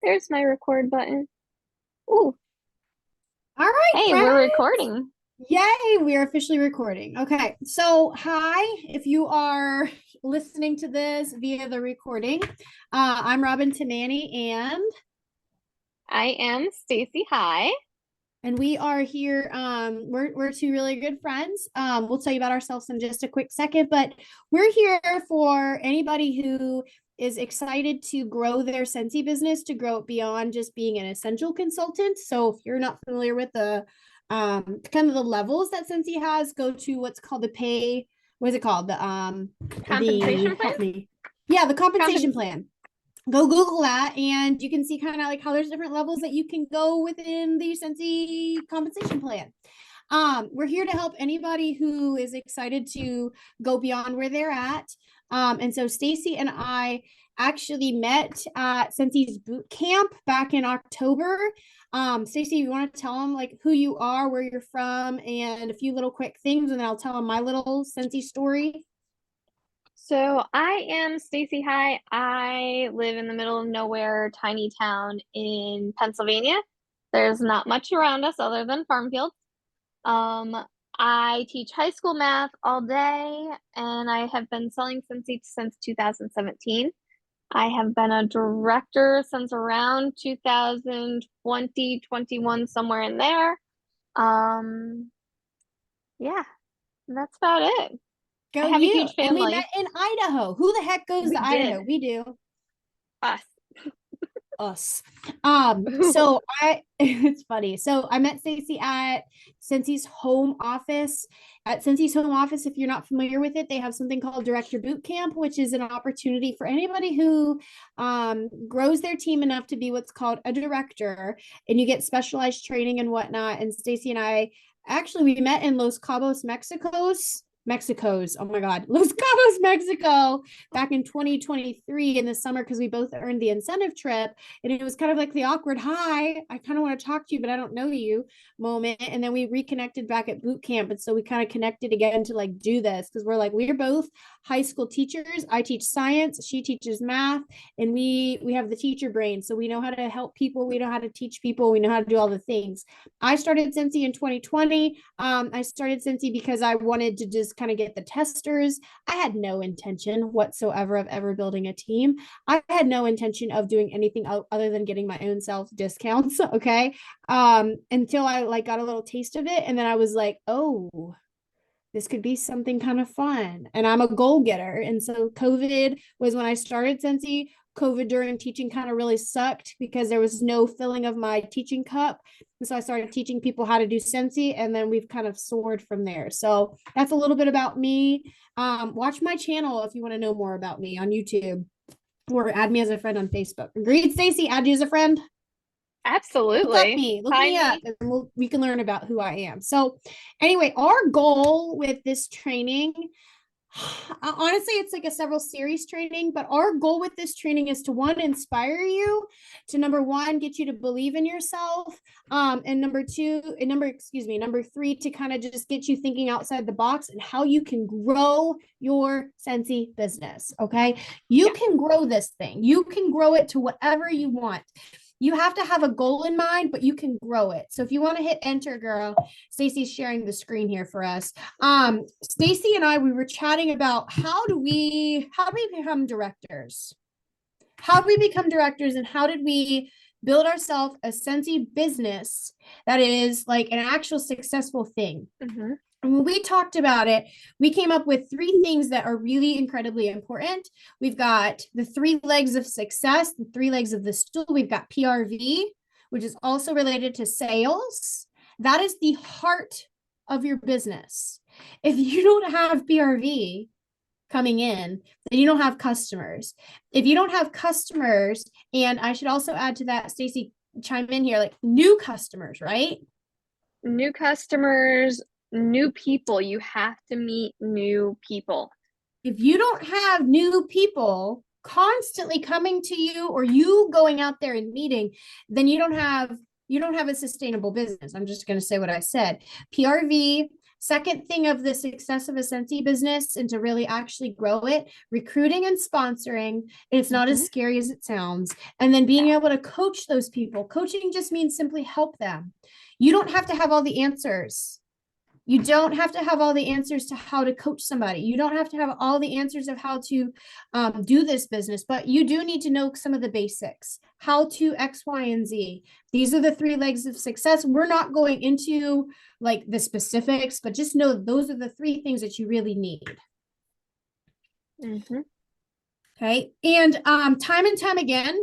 There's my record button. Ooh, All right, hey, friend. we're recording. Yay, we are officially recording. Okay, so hi, if you are listening to this via the recording, I'm Robin Tamani, I am Stacy. Hi. and we are here. We're two really good friends. We'll tell you about ourselves in just a quick second, but we're here for anybody who is excited to grow their Scentsy business, to grow it beyond just being an essential consultant. So if you're not familiar with the kind of the levels that Scentsy has, go to what's called the pay. What is it called? The Compensation plan? help me. Yeah, the compensation Compens plan. Go Google that and you can see kind of like how there's different levels that you can go within the Scentsy compensation plan. We're here to help anybody who is excited to go beyond where they're at. And so Stacy and I actually met at Scentsy's boot camp back in October. Stacy, you want to tell them like who you are, where you're from, and a few little quick things, and then I'll tell them my little Scentsy story. So I am Stacy. Hi. I live in the middle of nowhere, tiny town in Pennsylvania. There's not much around us other than farm fields. Um, I teach high school math all day, and I have been selling Scentsy since 2017. I have been a director since around 2020, 21, somewhere in there. Um, yeah, that's about it. I Go have a you. huge And we met family. in Idaho. Who the heck goes We to did Idaho? We do. us. Us. So I it's funny. So I met Stacy at Scentssy's home office. At Scentssy's home office, if you're not familiar with it, they have something called Director Boot Camp, which is an opportunity for anybody who grows their team enough to be what's called a director, and you get specialized training and whatnot. And Stacy and I actually we met in Los Cabos, Mexico's. Oh my God, Los Cabos, Mexico, back in 2023 in the summer because we both earned the incentive trip. And it was kind of like the awkward, hi, I kind of want to talk to you, but I don't know you moment. And then we reconnected back at boot camp. And so we kind of connected again to like do this because we're like, we're both high school teachers. I teach science, she teaches math, and we have the teacher brain. So we know how to help people, we know how to teach people, we know how to do all the things. I started Scentsy in 2020. I started Scentsy because I wanted to just kind of get the testers. I had no intention whatsoever of ever building a team. I had no intention of doing anything other than getting my own self discounts. Okay. Until I like got a little taste of it. And then I was like, oh, this could be something kind of fun. And I'm a goal getter. And so COVID was when I started Scentsy. COVID during teaching kind of really sucked because there was no filling of my teaching cup. And so I started teaching people how to do Scentsy, and then we've kind of soared from there. So that's a little bit about me. Watch my channel if you want to know more about me on YouTube, or add me as a friend on Facebook. Agreed, Stacy? Add you as a friend? Absolutely. Look me Find up, me. and we can learn about who I am. So anyway, our goal with this training, honestly, it's like a several series training, but our goal with this training is to one, inspire you, to number one, get you to believe in yourself, and number three, to kind of just get you thinking outside the box and how you can grow your Scentsy business. Okay, you Yeah. can grow this thing, you can grow it to whatever you want. You have to have a goal in mind, but you can grow it. So if you want to hit enter, girl, Stacy's sharing the screen here for us. Stacy and I, we were chatting about how do we become directors? How do we become directors, and how did we build ourselves a Scentsy business that is like an actual successful thing? Hmm. And when we talked about it, we came up with three things that are really incredibly important. We've got the three legs of success, the three legs of the stool. We've got PRV, which is also related to sales. That is the heart of your business. If you don't have PRV coming in, then you don't have customers. If you don't have customers, and I should also add to that, Stacy, chime in here, like new customers, right? New customers, new people. You have to meet new people. If you don't have new people constantly coming to you, or you going out there and meeting, then you don't have a sustainable business. I'm just going to say what I said. PRV, Second thing of the success of a Scentsy business and to really actually grow it, recruiting and sponsoring. It's not as Mhm. scary as it sounds. And then being Yeah. able to coach those people. Coaching just means simply help them. You don't have to have all the answers. You don't have to have all the answers to how to coach somebody. You don't have to have all the answers of how to do this business, but you do need to know some of the basics. How to X, Y, and Z. These are the three legs of success. We're not going into like the specifics, but just know those are the three things that you really need. Mhm. Okay. And time and time again,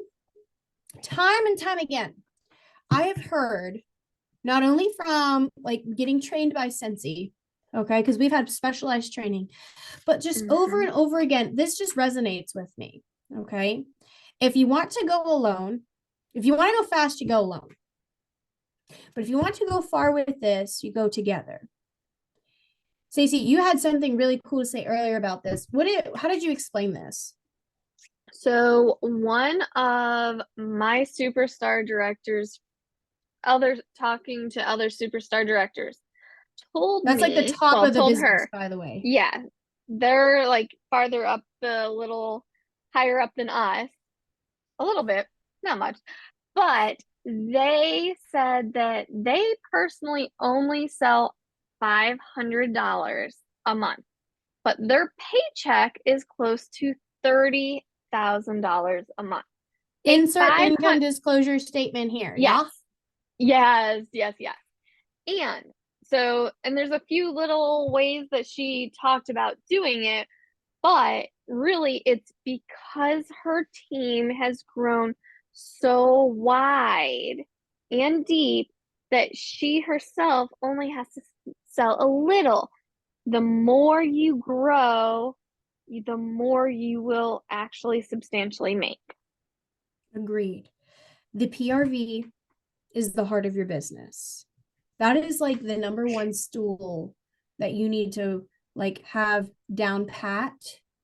I have heard not only from like getting trained by Scentsy, okay, because we've had specialized training, but just over Mhm. and over again, this just resonates with me. Okay. If you want to go alone, if you want to go fast, you go alone. But if you want to go far with this, you go together. Stacey, you had something really cool to say earlier about this. How did you explain this? So one of my superstar directors, other talking to other superstar directors, told That's like the me, top well, of the told business, her, by the way. yeah, they're like farther up the little higher up than us, a little bit, not much, but they said that they personally only sell $500 a month, but their paycheck is close to $30,000 a month. Okay, Insert five income hundred. disclosure statement here. Yes, Yeah. yes, yes, yes. And so, and there's a few little ways that she talked about doing it, but really it's because her team has grown so wide and deep that she herself only has to sell a little. The more you grow, the more you will actually substantially make. Agreed. The PRV is the heart of your business. That is like the number one stool that you need to like have down pat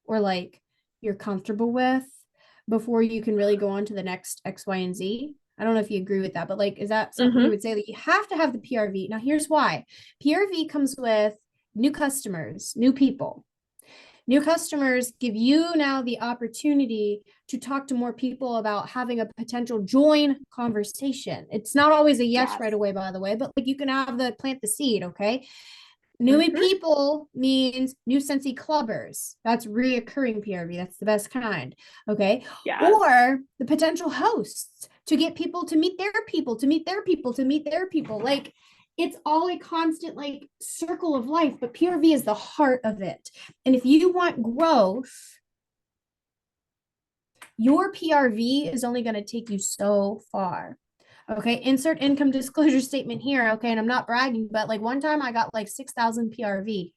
or like you're comfortable with before you can really go on to the next X, Y, and Z. I don't know if you agree with that, but like, is that something you Mm-hmm. would say that you have to have the PRV? Now, here's why. PRV comes with new customers, new people. New customers give you now the opportunity to talk to more people about having a potential join conversation. It's not always a yes Yes. right away, by the way, but like you can have the plant the seed, okay? New Mm-hmm. people means new Scentsy clubbers. That's reoccurring PRV. That's the best kind. Okay. Yes. Or the potential hosts to get people to meet their people, to meet their people, to meet their people. Like it's all a constant like circle of life, but PRV is the heart of it. And if you want growth, your PRV is only going to take you so far. Okay, insert income disclosure statement here. Okay, and I'm not bragging, but like one time I got like 6,000 PRV.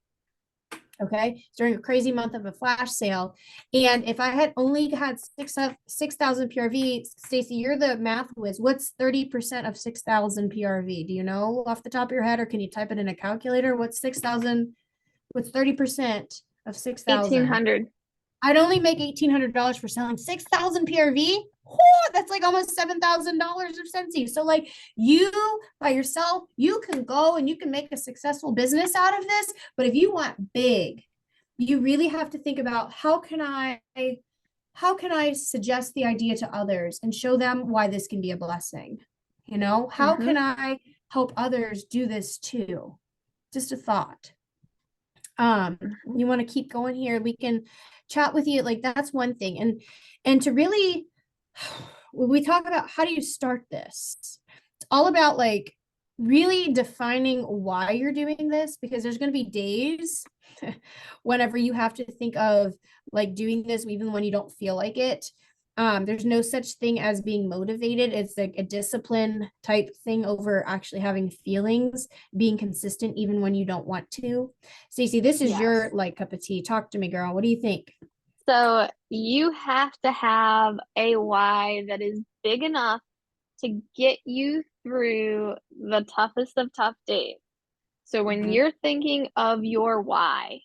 Okay, during a crazy month of a flash sale, and if I had only had 6,000 PRV, Stacey, you're the math whiz. What's 30% of 6,000 PRV? Do you know off the top of your head, or can you type it in a calculator? What's 6,000? What's 30% of 6,000? 1,800. I'd only make $1,800 for selling 6,000 PRV. Whew, that's like almost $7,000 of Scentsy. So like you by yourself, you can go and you can make a successful business out of this. But if you want big, you really have to think about how can I suggest the idea to others and show them why this can be a blessing? You know, how Mm-hmm. can I help others do this too? Just a thought. Mm-hmm. You want to keep going here, we can chat with you. Like that's one thing. And to really when we talk about how do you start this, it's all about like really defining why you're doing this, because there's going to be days whenever you have to think of like doing this even when you don't feel like it. There's no such thing as being motivated. It's like a discipline type thing over actually having feelings, being consistent even when you don't want to. Stacey, this is your Yes. like cup of tea. Talk to me, girl. What do you think? So you have to have a why that is big enough to get you through the toughest of tough days. So when Mhm. you're thinking of your why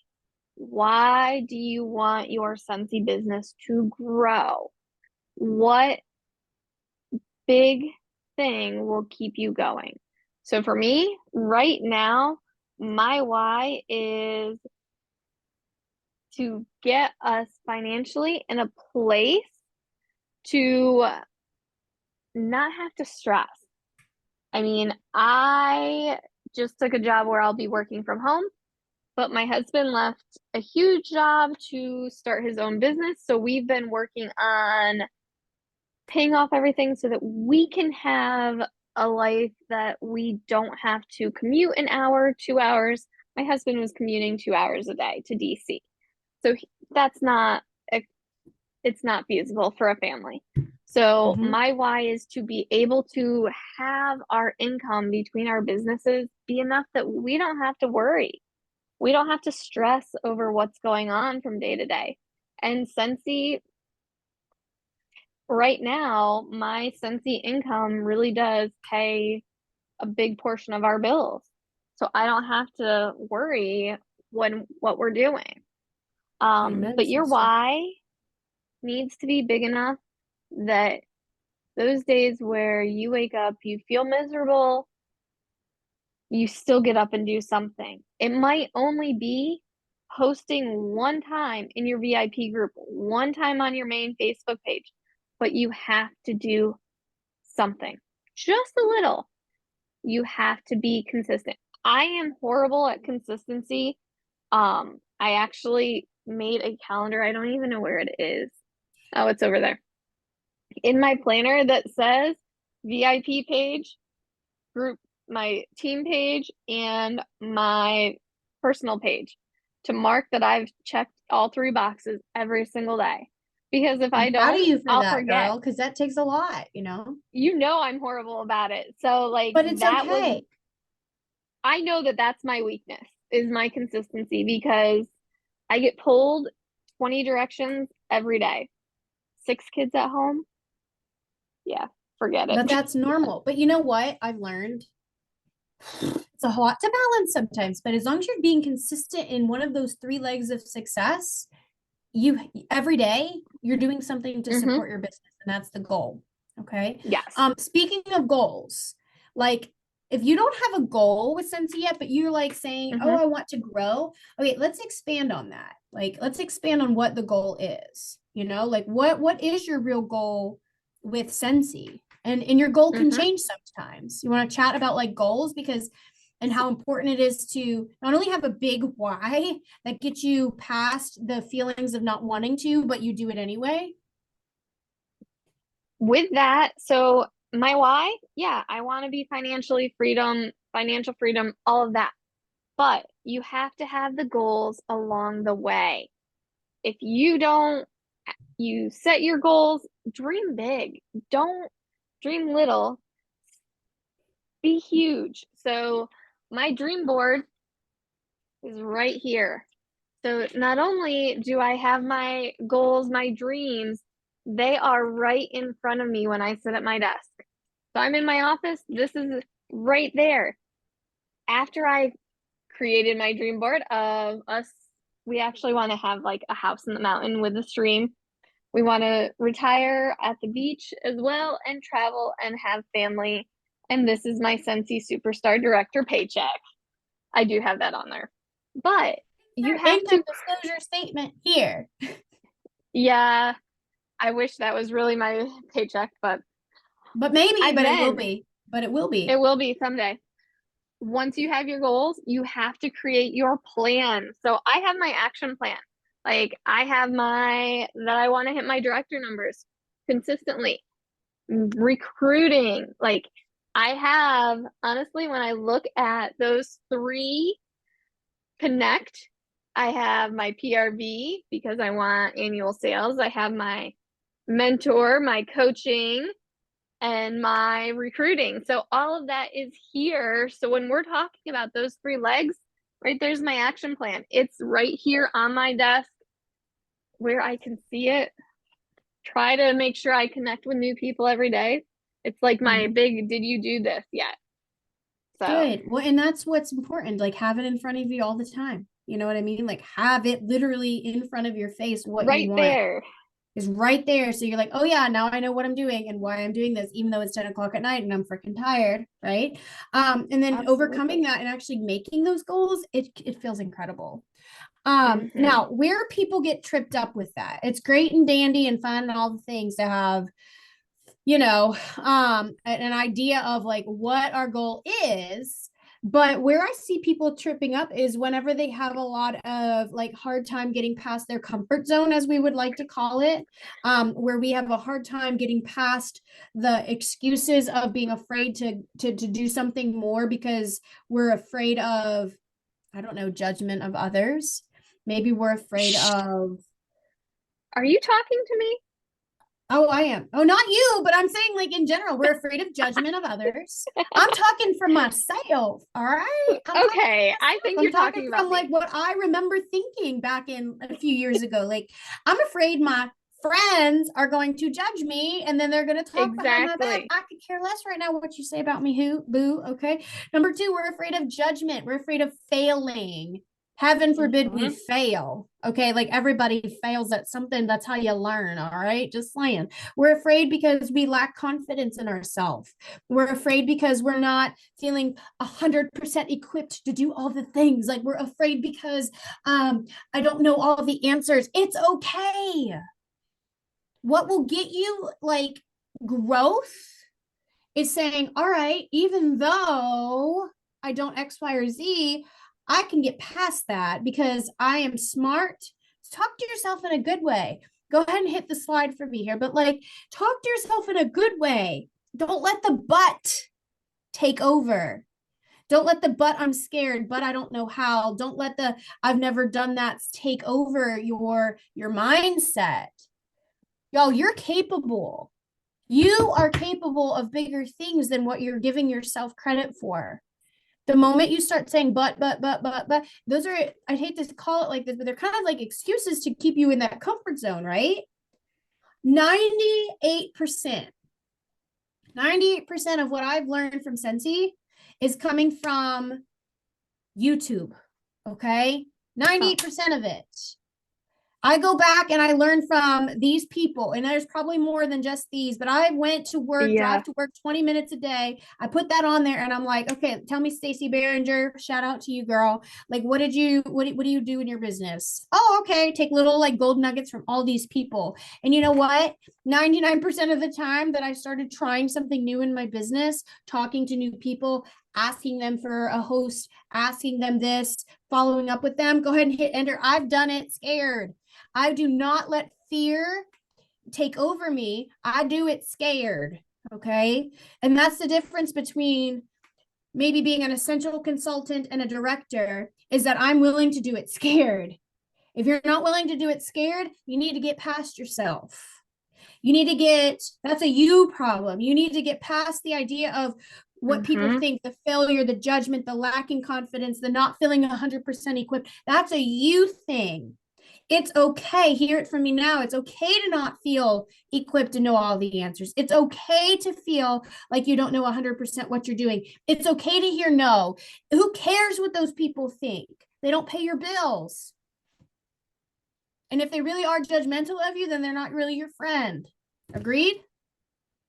do you want your Scentsy business to grow? What big thing will keep you going? So for me, right now, my why is to get us financially in a place to not have to stress. I mean, I just took a job where I'll be working from home, but my husband left a huge job to start his own business. So we've been working on paying off everything so that we can have a life that we don't have to commute an hour, 2 hours. My husband was commuting 2 hours a day to DC. So that's not, it's not feasible for a family. So Mhm. my why is to be able to have our income between our businesses be enough that we don't have to worry. We don't have to stress over what's going on from day to day. And Scentsy, right now, my Scentsy income really does pay a big portion of our bills. So I don't have to worry what we're doing. But your Immensely so. why needs to be big enough that those days where you wake up, you feel miserable, you still get up and do something. It might only be posting one time in your VIP group, one time on your main Facebook page, but you have to do something, just a little. You have to be consistent. I am horrible at consistency. I actually made a calendar. I don't even know where it is. Oh, it's over there. In my planner that says VIP page, group, my team page, and my personal page to mark that I've checked all three boxes every single day. Because if I'm I proud of don't, you for I'll that, forget. girl, because that takes a lot, you know? You know, I'm horrible about it. So, like, But it's that was, okay. I know that that's my weakness, is my consistency, because I get pulled 20 directions every day. 6 kids at home. Yeah, forget But it. that's normal. But you know what I've learned? It's a lot to balance sometimes, but as long as you're being consistent in one of those three legs of success, you every day you're doing something to Hmm. support your business, and that's the goal. Okay. Yes. Speaking of goals, like if you don't have a goal with Scentsy yet, but you're like saying, oh, Hmm. I want to grow. Okay, let's expand on that. Like, let's expand on what the goal is. Like what is your real goal with Scentsy? And your goal can Hmm. change sometimes. You want to chat about like goals because and how important it is to not only have a big why that gets you past the feelings of not wanting to, but you do it anyway. With that, so my why, yeah, I want to be financial freedom, all of that. But you have to have the goals along the way. If you don't, you set your goals, dream big. Don't dream little, be huge. So my dream board is right here. So not only do I have my goals, my dreams, they are right in front of me when I sit at my desk. So I'm in my office, this is right there. After I created my dream board of us, we actually want to have like a house in the mountain with a stream. We want to retire at the beach as well and travel and have family. And this is my Scentsy Superstar Director paycheck. I do have that on there. But you have Income to, disclosure statement here. yeah, I wish that was really my paycheck, but But maybe, I've but it will been, be. But it will it be. will be someday. Once you have your goals, you have to create your plan. So I have my action plan. Like I have that I want to hit my director numbers consistently. Recruiting, like I have, honestly, when I look at those three connect, I have my PRV because I want annual sales. I have my mentor, my coaching, and my recruiting. So all of that is here. So when we're talking about those three legs, right there's my action plan. It's right here on my desk where I can see it. Try to make sure I connect with new people every day. It's like my Mhm. big, did you do this yet? So Good. Well, and that's what's important. Like have it in front of you all the time. You know what I mean? Like have it literally in front of your face what you right want. there. is right there. So you're like, oh yeah, now I know what I'm doing and why I'm doing this, even though it's 10 o'clock at night and I'm freaking tired, right? And then overcoming Absolutely. that and actually making those goals, it feels incredible. Hmm. Now where people get tripped up with that, it's great and dandy and fun and all the things to have, an idea of like what our goal is. But where I see people tripping up is whenever they have a lot of like hard time getting past their comfort zone, as we would like to call it, where we have a hard time getting past the excuses of being afraid to do something more because we're afraid of, I don't know, judgment of others. Maybe we're afraid Shh. of, Are you talking to me? oh, I am. Oh, not you, but I'm saying like in general, we're afraid of judgment of others. I'm talking from myself. All right. I'm talking from Okay, I myself. think I'm you're talking talking from about like me. what I remember thinking back in a few years ago. Like, I'm afraid my friends are going to judge me and then they're going to talk behind my back. Exactly. I could care less right now what you say about me. Who, boo. Okay. Number two, we're afraid of judgment. We're afraid of failing. Heaven forbid we Hmm. fail. Okay. Like everybody fails at something. That's how you learn. All right. Just saying. We're afraid because we lack confidence in ourselves. We're afraid because we're not feeling 100% equipped to do all the things. Like we're afraid because I don't know all the answers. It's okay. What will get you like growth is saying, all right, even though I don't X, Y, or Z, I can get past that because I am smart. Talk to yourself in a good way. Go ahead and hit the slide for me here, but like talk to yourself in a good way. Don't let the but take over. Don't let the but I'm scared, but I don't know how. Don't let the I've never done that take over your mindset. Y'all, you're capable. You are capable of bigger things than what you're giving yourself credit for. The moment you start saying but, those are, I hate to call it like this, but they're kind of like excuses to keep you in that comfort zone, right? 98%, 98% of what I've learned from Scentsy is coming from YouTube. Okay. Oh, 98% of it. I go back and I learn from these people, and there's probably more than just these, but I went to work, yeah. drive to work 20 minutes a day. I put that on there and I'm like, okay, tell me, Stacey Barringer, shout out to you, girl. Like, what do you do in your business? Oh, okay. Take little like gold nuggets from all these people. And you know what? 99% of the time that I started trying something new in my business, talking to new people, asking them for a host, asking them this, following up with them, go ahead and hit enter. I've done it scared. I do not let fear take over me. I do it scared. Okay. And that's the difference between maybe being an essential consultant and a director, is that I'm willing to do it scared. If you're not willing to do it scared, you need to get past yourself. You need to get, that's a you problem. You need to get past the idea of what people Hmm. think, the failure, the judgment, the lacking confidence, the not feeling 100% equipped. That's a you thing. It's okay. Hear it from me now. It's okay to not feel equipped to know all the answers. It's okay to feel like you don't know 100% what you're doing. It's okay to hear no. Who cares what those people think? They don't pay your bills. And if they really are judgmental of you, then they're not really your friend. Agreed?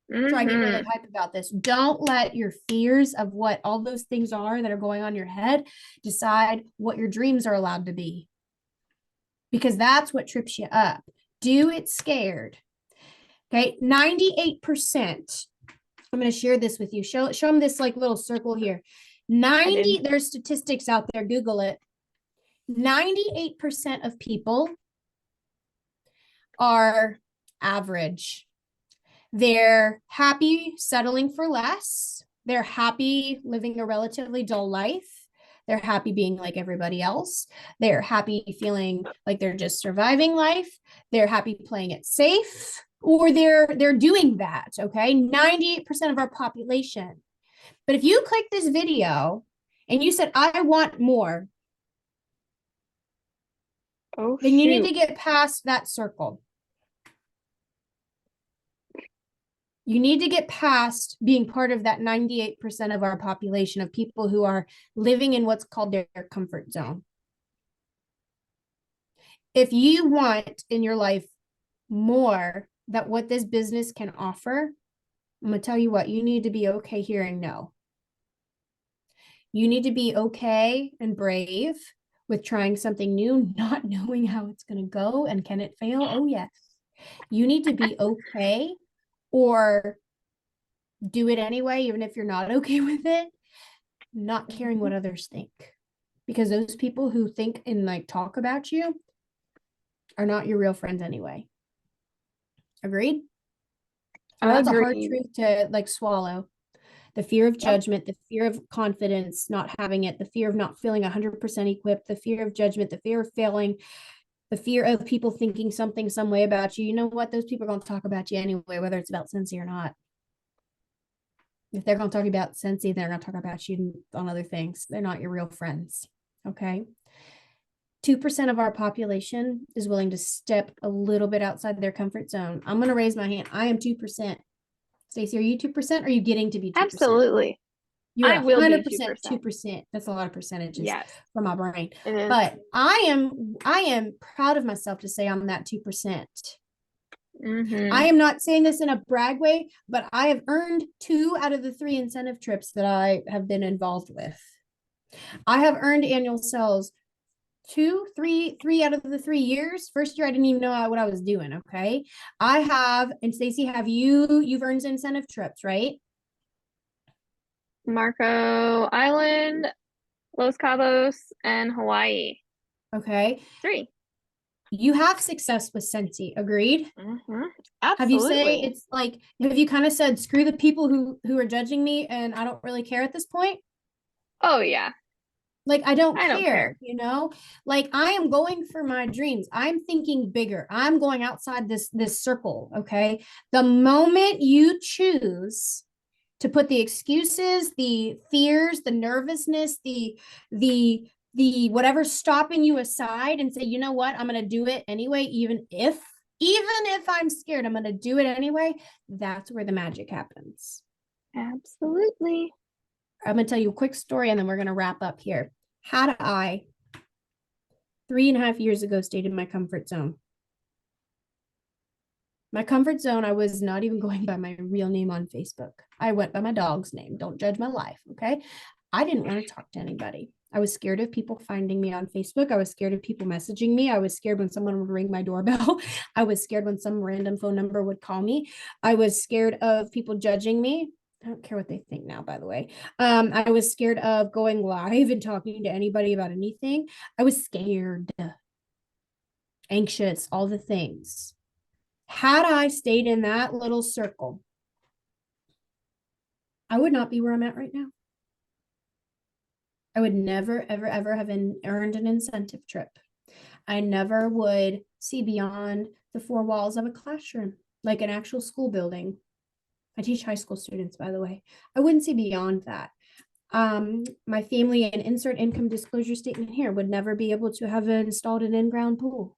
So I get really Hmm. hype about this. Don't let your fears of what all those things are that are going on in your head decide what your dreams are allowed to be, because that's what trips you up. Do it scared. Okay. 98%. I'm going to share this with you. Show them this like little circle here. I did. 90, there's statistics out there. Google it. 98% of people are average. They're happy settling for less. They're happy living a relatively dull life. They're happy being like everybody else. They're happy feeling like they're just surviving life. They're happy playing it safe, or they're doing that, okay? 98% of our population. But if you click this video and you said I want more, Oh, then you need to shoot. get past that circle. You need to get past being part of that 98% of our population of people who are living in what's called their comfort zone. If you want in your life more that what this business can offer, I'm going to tell you what, you need to be okay hearing no. You need to be okay and brave with trying something new, not knowing how it's going to go and can it fail? Oh, yes. You need to be okay or do it anyway, even if you're not okay with it, not caring what others think. Because those people who think and like talk about you are not your real friends anyway. Agreed? So that's a hard Agreed. truth to like swallow. The fear of Yep. judgment, the fear of confidence, not having it, the fear of not feeling 100% equipped, the fear of judgment, the fear of failing, the fear of people thinking something some way about you. You know what? Those people are going to talk about you anyway, whether it's about Scentsy or not. If they're going to talk about Scentsy, they're going to talk about you on other things. They're not your real friends. Okay. 2% of our population is willing to step a little bit outside their comfort zone. I'm going to raise my hand. I am 2%. Stacey, are you 2%? Or are you getting to be 2%? Absolutely. You're I will be 100% 2%. 2%. That's a lot of percentages Yes, for my brain. it is. But I am proud of myself to say I'm that 2%. I Mm-hmm. am not saying this in a brag way, but I have earned 2 out of the 3 incentive trips that I have been involved with. I have earned annual sales three out of the 3 years. First year, I didn't even know what I was doing. Okay. I have, and Stacey, you've earned incentive trips, right? Marco Island, Los Cabos, and Hawaii. Okay. 3. You have success with Scentsy, agreed? Mm-hmm. Have you say Absolutely. it's like, have you kind of said, screw the people who are judging me and I don't really care at this point? Oh yeah, Like, I don't I don't care, care. you know? Like, I am going for my dreams. I'm thinking bigger. I'm going outside this circle, okay? The moment you choose to put the excuses, the fears, the nervousness, the whatever's stopping you aside and say, you know what, I'm going to do it anyway, even if I'm scared, I'm going to do it anyway. That's where the magic happens. Absolutely. I'm going to tell you a quick story and then we're going to wrap up here. Had I 3.5 years ago stayed in my comfort zone, I was not even going by my real name on Facebook. I went by my dog's name. Don't judge my life, okay? I didn't want to talk to anybody. I was scared of people finding me on Facebook. I was scared of people messaging me. I was scared when someone would ring my doorbell. I was scared when some random phone number would call me. I was scared of people judging me. I don't care what they think now, by the way. I was scared of going live and talking to anybody about anything. I was scared, anxious, all the things. Had I stayed in that little circle, I would not be where I'm at right now. I would never, ever, ever have earned an incentive trip. I never would see beyond the 4 walls of a classroom, like an actual school building. I teach high school students, by the way. I wouldn't see beyond that. My family, and insert income disclosure statement here, would never be able to have installed an in-ground pool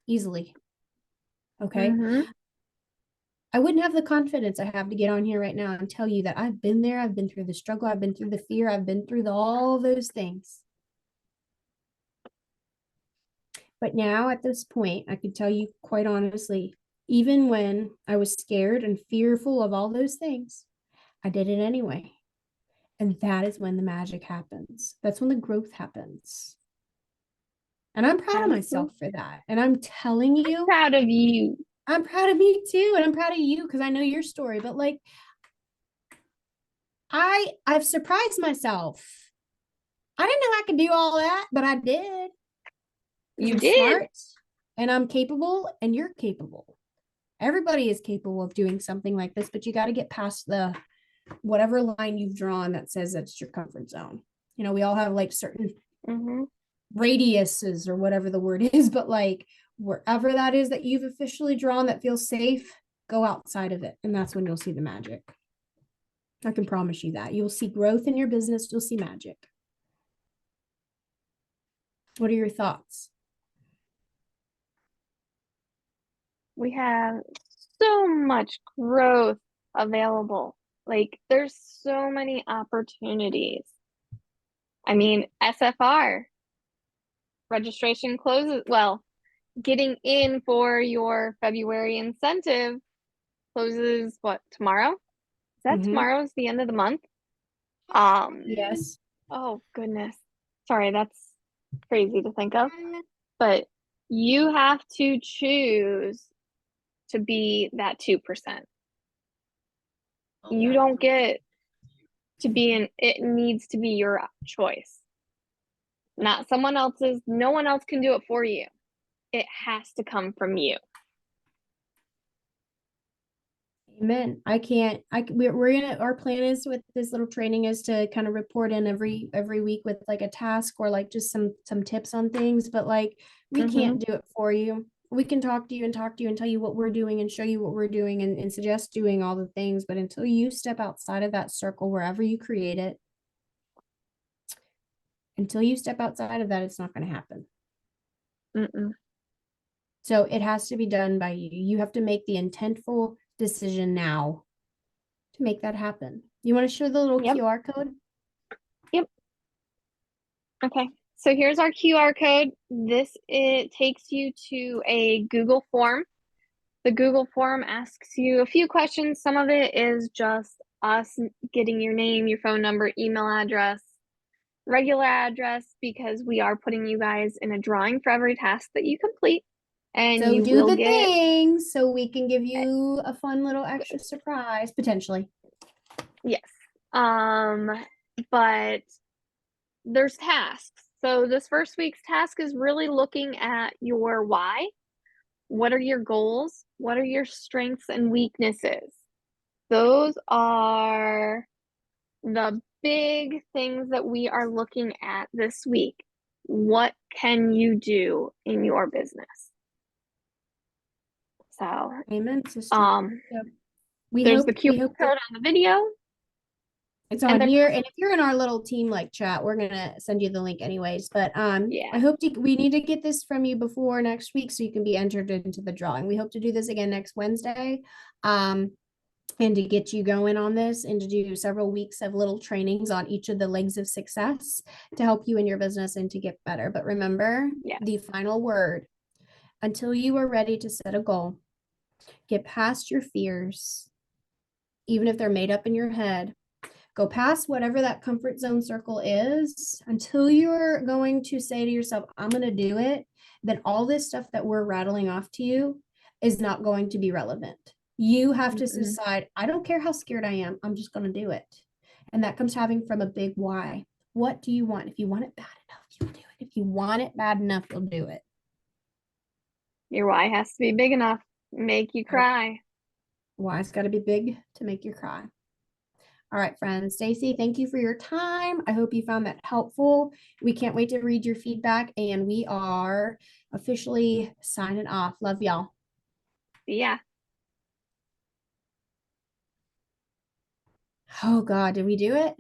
easily. Okay. Mm-hmm. I wouldn't have the confidence I have to get on here right now and tell you that I've been there. I've been through the struggle. I've been through the fear. I've been through all those things. But now at this point, I can tell you quite honestly, even when I was scared and fearful of all those things, I did it anyway. And that is when the magic happens. That's when the growth happens. And I'm proud of myself Absolutely. for that. And I'm telling you, Proud of you. I'm proud of me too. And I'm proud of you because I know your story. But like, I've surprised myself. I didn't know I could do all that, but I did because You I'm did. smart and I'm capable and you're capable. Everybody is capable of doing something like this, but you got to get past the whatever line you've drawn that says that's your comfort zone. You know, we all have like certain Mm-hmm. radiuses or whatever the word is, but like wherever that is that you've officially drawn that feels safe, go outside of it. And that's when you'll see the magic. I can promise you that. You'll see growth in your business, you'll see magic. What are your thoughts? We have so much growth available. Like, there's so many opportunities. I mean, SFR registration closes. Well, getting in for your February incentive closes what, tomorrow? Is that Mm-hmm. tomorrow's the end of the month? Um, Yes. oh goodness. Sorry, that's crazy to think of. But you have to choose to be that 2%. You don't get to be in, it needs to be your choice, not someone else's. No one else can do it for you. It has to come from you. Amen. I can't. We're gonna. Our plan is with this little training is to kind of report in every week with like a task or like just some tips on things. But like we Mm-hmm. can't do it for you. We can talk to you and tell you what we're doing and show you what we're doing and suggest doing all the things. But until you step outside of that circle, wherever you create it, until you step outside of that, it's not going to happen. Mm-mm. So it has to be done by you. You have to make the intentful decision now to make that happen. You want to show the little Yep. QR code? Yep. Okay. So here's our QR code. This it takes you to a Google form. The Google form asks you a few questions. Some of it is just us getting your name, your phone number, email address, regular address, because we are putting you guys in a drawing for every task that you complete. And So you do will the get, things so we can give you a fun little extra surprise potentially. yes. Um, but there's tasks. So this first week's task is really looking at your why. What are your goals? What are your strengths and weaknesses? Those are the big things that we are looking at this week. What can you do in your business? So, Amen, sister. um, Yep. there's the We QR hope code that on the video, it's and on there's here. also, And if you're in our little team like chat, we're gonna send you the link anyways. But I yeah, hope we need to get this from you before next week so you can be entered into the drawing. We hope to do this again next Wednesday. Um, and to get you going on this and to do several weeks of little trainings on each of the legs of success to help you in your business and to get better. But remember yes, the final word until you are ready to set a goal, get past your fears, even if they're made up in your head. Go past whatever that comfort zone circle is until you're going to say to yourself, I'm going to do it. Then all this stuff that we're rattling off to you is not going to be relevant. You have to mm-mm. decide, I don't care how scared I am, I'm just going to do it. And that comes having from a big why. What do you want? If you want it bad enough, you'll do it. If you want it bad enough, you'll do it. Your why has to be big enough, make you Yep. cry. Why's got to be big to make you cry. All right, friends. Stacy, thank you for your time. I hope you found that helpful. We can't wait to read your feedback, and we are officially signing off. Love y'all. Yeah. Oh, God, did we do it?